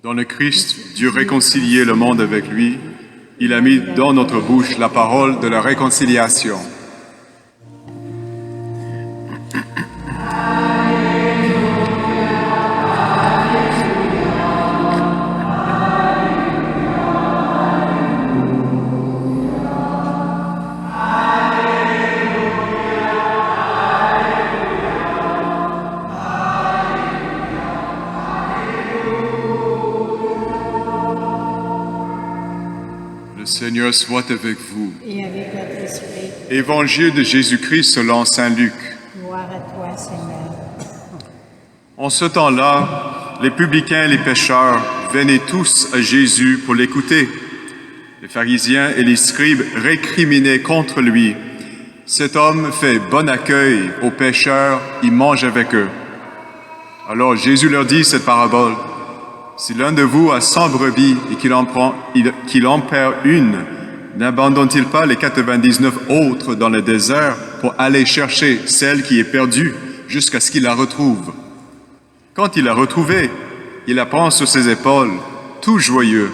Dans le Christ, Dieu réconciliait le monde avec lui. Il a mis dans notre bouche la parole de la réconciliation. Le Seigneur soit avec vous. Et avec votre esprit. Évangile de Jésus-Christ selon saint Luc. Gloire à toi, Seigneur. En ce temps-là, les publicains et les pécheurs venaient tous à Jésus pour l'écouter. Les pharisiens et les scribes récriminaient contre lui. Cet homme fait bon accueil aux pécheurs, il mange avec eux. Alors Jésus leur dit cette parabole. Si l'un de vous a 100 brebis et qu'il en perd une, n'abandonne-t-il pas les 99 autres dans le désert pour aller chercher celle qui est perdue jusqu'à ce qu'il la retrouve? Quand il l'a retrouvée, il la prend sur ses épaules, tout joyeux,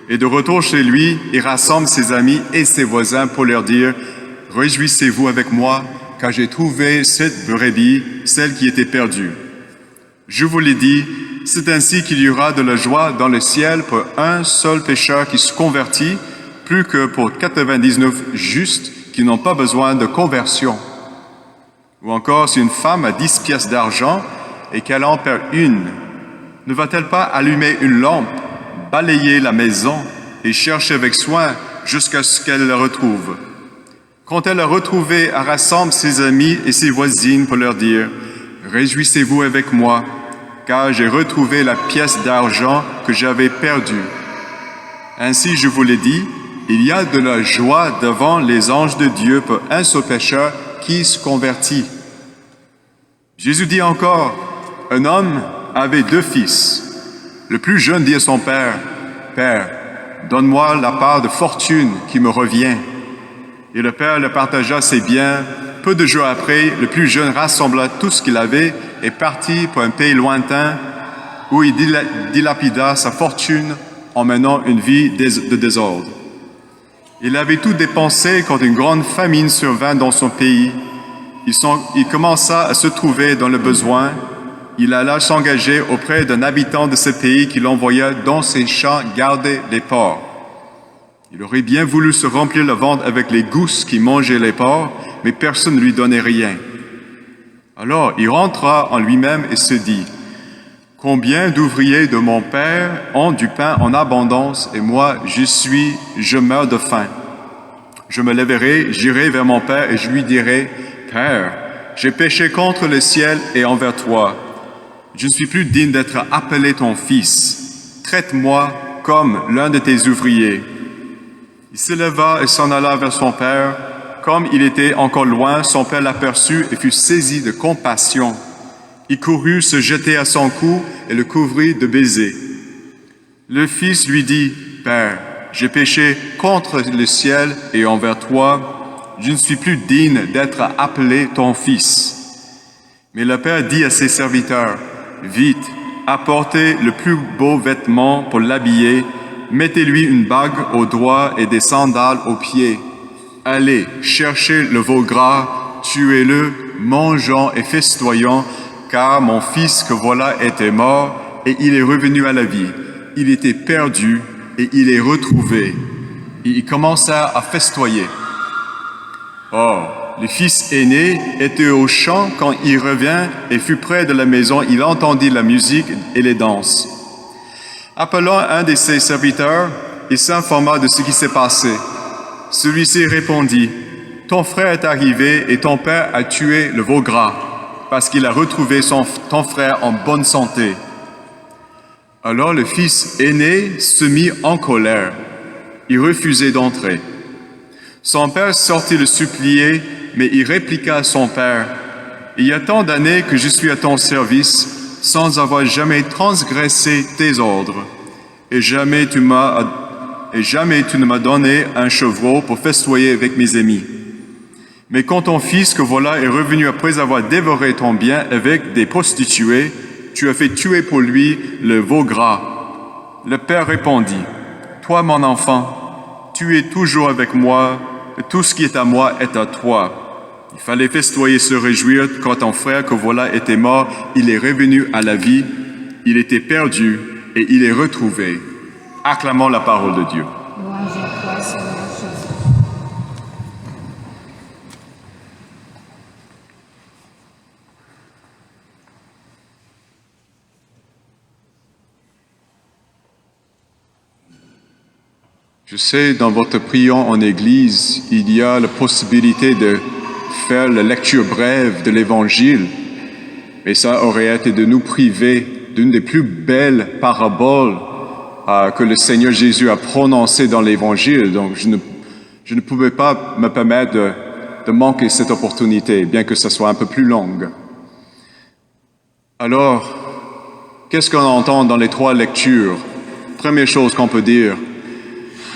et de retour chez lui, il rassemble ses amis et ses voisins pour leur dire « Réjouissez-vous avec moi, car j'ai trouvé cette brebis, celle qui était perdue. » Je vous l'ai dit, c'est ainsi qu'il y aura de la joie dans le ciel pour un seul pécheur qui se convertit, plus que pour 99 justes qui n'ont pas besoin de conversion. Ou encore, si une femme a 10 pièces d'argent et qu'elle en perd une, ne va-t-elle pas allumer une lampe, balayer la maison et chercher avec soin jusqu'à ce qu'elle la retrouve? Quand elle l'a retrouvée, elle rassemble ses amis et ses voisines pour leur dire « Réjouissez-vous avec moi, car j'ai retrouvé la pièce d'argent que j'avais perdue. » Ainsi, je vous l'ai dit, il y a de la joie devant les anges de Dieu pour un seul pécheur qui se convertit. Jésus dit encore, un homme avait 2 fils. Le plus jeune dit à son père, « Père, donne-moi la part de fortune qui me revient. » Et le père le partagea ses biens. Peu de jours après, le plus jeune rassembla tout ce qu'il avait et partit pour un pays lointain où il dilapida sa fortune en menant une vie de désordre. Il avait tout dépensé quand une grande famine survint dans son pays. Il commença à se trouver dans le besoin. Il alla s'engager auprès d'un habitant de ce pays qui l'envoya dans ses champs garder les porcs. Il aurait bien voulu se remplir le ventre avec les gousses qui mangeaient les porcs, mais personne ne lui donnait rien. Alors il rentra en lui-même et se dit, « Combien d'ouvriers de mon père ont du pain en abondance et moi, je meurs de faim. Je me lèverai, j'irai vers mon père et je lui dirai, « Père, j'ai péché contre le ciel et envers toi. Je ne suis plus digne d'être appelé ton fils. Traite-moi comme l'un de tes ouvriers. » Il se leva et s'en alla vers son père. Comme il était encore loin, son père l'aperçut et fut saisi de compassion. Il courut se jeter à son cou et le couvrit de baisers. Le fils lui dit, « Père, j'ai péché contre le ciel et envers toi. Je ne suis plus digne d'être appelé ton fils. » Mais le père dit à ses serviteurs, « Vite, apportez le plus beau vêtement pour l'habiller. Mettez-lui une bague au doigt et des sandales aux pieds. Allez, cherchez le veau gras, tuez-le, mangeons et festoyons, car mon fils que voilà était mort et il est revenu à la vie. Il était perdu et il est retrouvé. » Et il commença à festoyer. Or, le fils aîné était au champ quand il revint et fut près de la maison. Il entendit la musique et les danses. Appelant un de ses serviteurs, il s'informa de ce qui s'est passé. Celui-ci répondit, « Ton frère est arrivé et ton père a tué le veau gras, parce qu'il a retrouvé ton frère en bonne santé. » Alors le fils aîné se mit en colère. Il refusait d'entrer. Son père sortit le supplier, mais il répliqua à son père, « Il y a tant d'années que je suis à ton service, sans avoir jamais transgressé tes ordres, et jamais tu ne m'as donné un chevreau pour festoyer avec mes amis. Mais quand ton fils que voilà est revenu après avoir dévoré ton bien avec des prostituées, tu as fait tuer pour lui le veau gras. » Le Père répondit, « Toi, mon enfant, tu es toujours avec moi, et tout ce qui est à moi est à toi. » Il fallait festoyer, se réjouir quand ton frère que voilà était mort, il est revenu à la vie, il était perdu et il est retrouvé. Acclamons la parole de Dieu. Louange à toi, Seigneur Jésus. Je sais, dans votre prière en Église, il y a la possibilité de faire la lecture brève de l'Évangile, mais ça aurait été de nous priver d'une des plus belles paraboles que le Seigneur Jésus a prononcées dans l'Évangile. Donc, je ne pouvais pas me permettre de manquer cette opportunité, bien que ce soit un peu plus longue. Alors, qu'est-ce qu'on entend dans les 3 lectures? Première chose qu'on peut dire,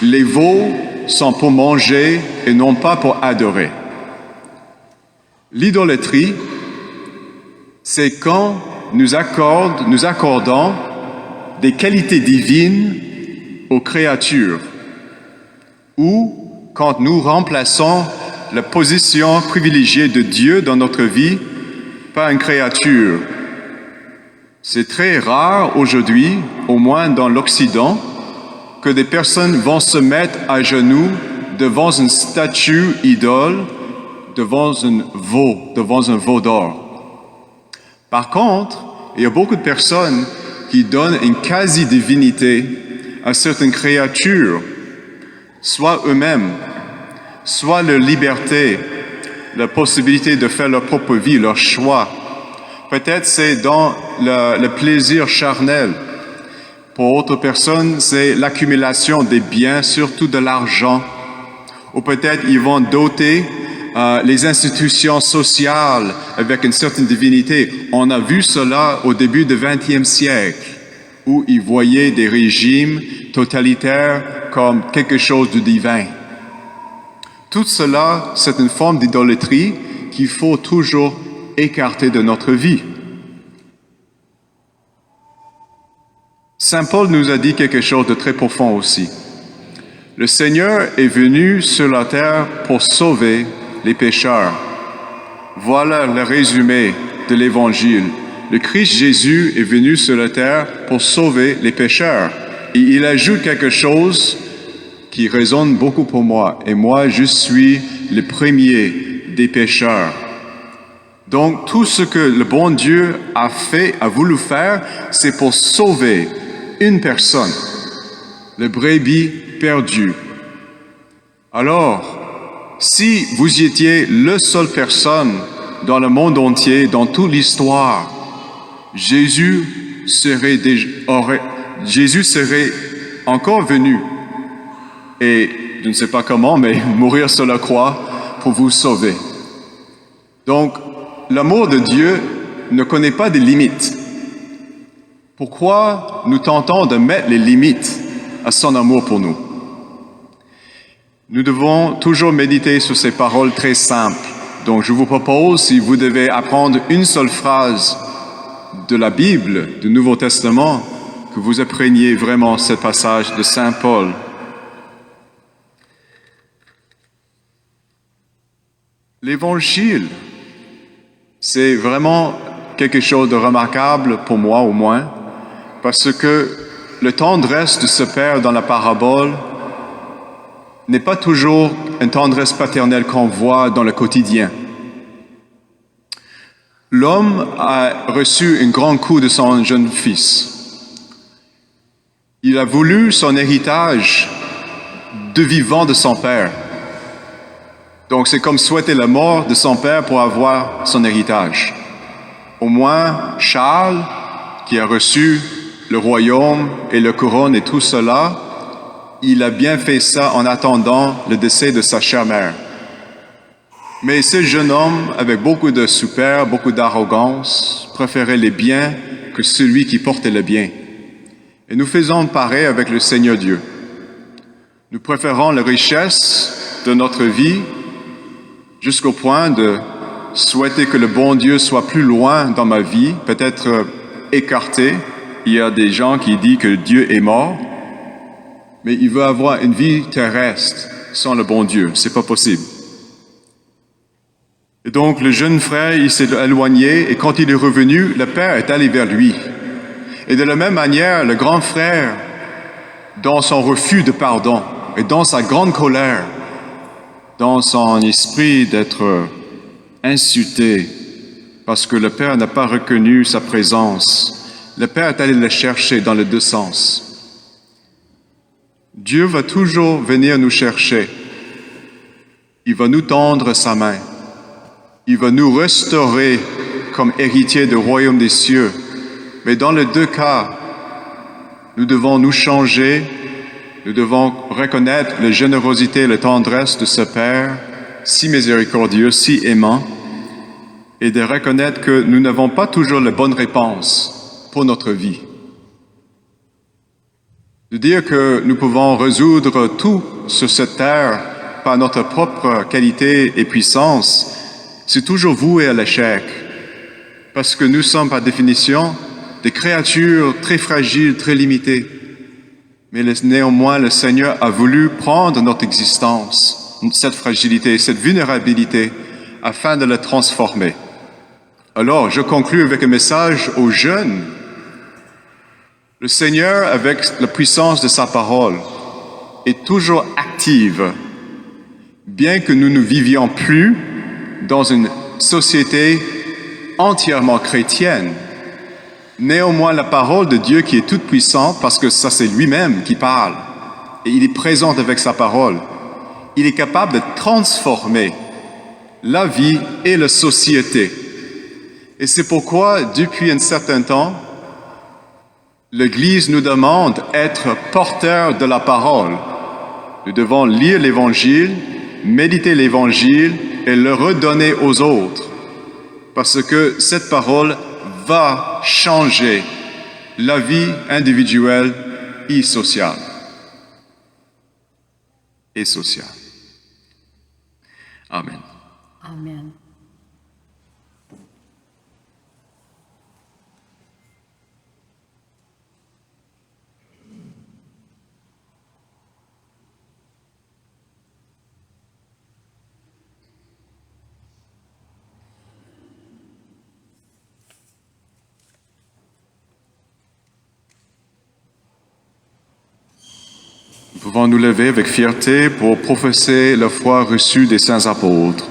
les veaux sont pour manger et non pas pour adorer. L'idolâtrie, c'est quand nous accordons des qualités divines aux créatures ou quand nous remplaçons la position privilégiée de Dieu dans notre vie par une créature. C'est très rare aujourd'hui, au moins dans l'Occident, que des personnes vont se mettre à genoux devant une statue idole, devant un veau d'or. Par contre, il y a beaucoup de personnes qui donnent une quasi-divinité à certaines créatures, soit eux-mêmes, soit leur liberté, la possibilité de faire leur propre vie, leur choix. Peut-être c'est dans le plaisir charnel. Pour autres personnes, c'est l'accumulation des biens, surtout de l'argent. Ou peut-être ils vont doter les institutions sociales avec une certaine divinité. On a vu cela au début du XXe siècle, où ils voyaient des régimes totalitaires comme quelque chose de divin. Tout cela, c'est une forme d'idolâtrie qu'il faut toujours écarter de notre vie. Saint Paul nous a dit quelque chose de très profond aussi. Le Seigneur est venu sur la terre pour sauver les pécheurs. Voilà le résumé de l'Évangile. Le Christ Jésus est venu sur la terre pour sauver les pécheurs. Et il ajoute quelque chose qui résonne beaucoup pour moi. Et moi, je suis le premier des pécheurs. Donc, tout ce que le bon Dieu a voulu faire, c'est pour sauver une personne, le brebis perdu. Alors, si vous étiez la seule personne dans le monde entier, dans toute l'histoire, Jésus serait encore venu, et je ne sais pas comment, mais mourir sur la croix pour vous sauver. Donc, l'amour de Dieu ne connaît pas de limites. Pourquoi nous tentons de mettre les limites à son amour pour nous? Nous devons toujours méditer sur ces paroles très simples. Donc je vous propose, si vous devez apprendre une seule phrase de la Bible, du Nouveau Testament, que vous appreniez vraiment ce passage de Saint Paul. L'Évangile, c'est vraiment quelque chose de remarquable pour moi au moins, parce que le tendresse de ce Père dans la parabole n'est pas toujours une tendresse paternelle qu'on voit dans le quotidien. L'homme a reçu un grand coup de son jeune fils. Il a voulu son héritage de vivant de son père. Donc c'est comme souhaiter la mort de son père pour avoir son héritage. Au moins, Charles, qui a reçu le royaume et la couronne et tout cela, il a bien fait ça en attendant le décès de sa chère mère. Mais ce jeune homme, avec beaucoup de superbe, beaucoup d'arrogance, préférait les biens que celui qui portait le bien. Et nous faisons pareil avec le Seigneur Dieu. Nous préférons la richesse de notre vie jusqu'au point de souhaiter que le bon Dieu soit plus loin dans ma vie, peut-être écarté, il y a des gens qui disent que Dieu est mort, mais il veut avoir une vie terrestre sans le bon Dieu. C'est pas possible. Et donc, le jeune frère, il s'est éloigné, et quand il est revenu, le Père est allé vers lui. Et de la même manière, le grand frère, dans son refus de pardon, et dans sa grande colère, dans son esprit d'être insulté, parce que le Père n'a pas reconnu sa présence, le Père est allé le chercher dans les deux sens. Dieu va toujours venir nous chercher. Il va nous tendre sa main. Il va nous restaurer comme héritiers du royaume des cieux. Mais dans les deux cas, nous devons nous changer, nous devons reconnaître la générosité et la tendresse de ce Père, si miséricordieux, si aimant, et de reconnaître que nous n'avons pas toujours la bonne réponse pour notre vie. De dire que nous pouvons résoudre tout sur cette terre par notre propre qualité et puissance, c'est toujours voué à l'échec, parce que nous sommes par définition des créatures très fragiles, très limitées. Mais néanmoins, le Seigneur a voulu prendre notre existence, cette fragilité, cette vulnérabilité, afin de la transformer. Alors, je conclus avec un message aux jeunes. Le Seigneur, avec la puissance de sa parole, est toujours active, bien que nous ne vivions plus dans une société entièrement chrétienne. Néanmoins, la parole de Dieu qui est toute puissante, parce que ça c'est lui-même qui parle, et il est présent avec sa parole, il est capable de transformer la vie et la société. Et c'est pourquoi, depuis un certain temps, l'Église nous demande d'être porteurs de la parole. Nous devons lire l'Évangile, méditer l'Évangile et le redonner aux autres, parce que cette parole va changer la vie individuelle et sociale. Amen. Amen. Nous pouvons nous lever avec fierté pour professer la foi reçue des saints apôtres.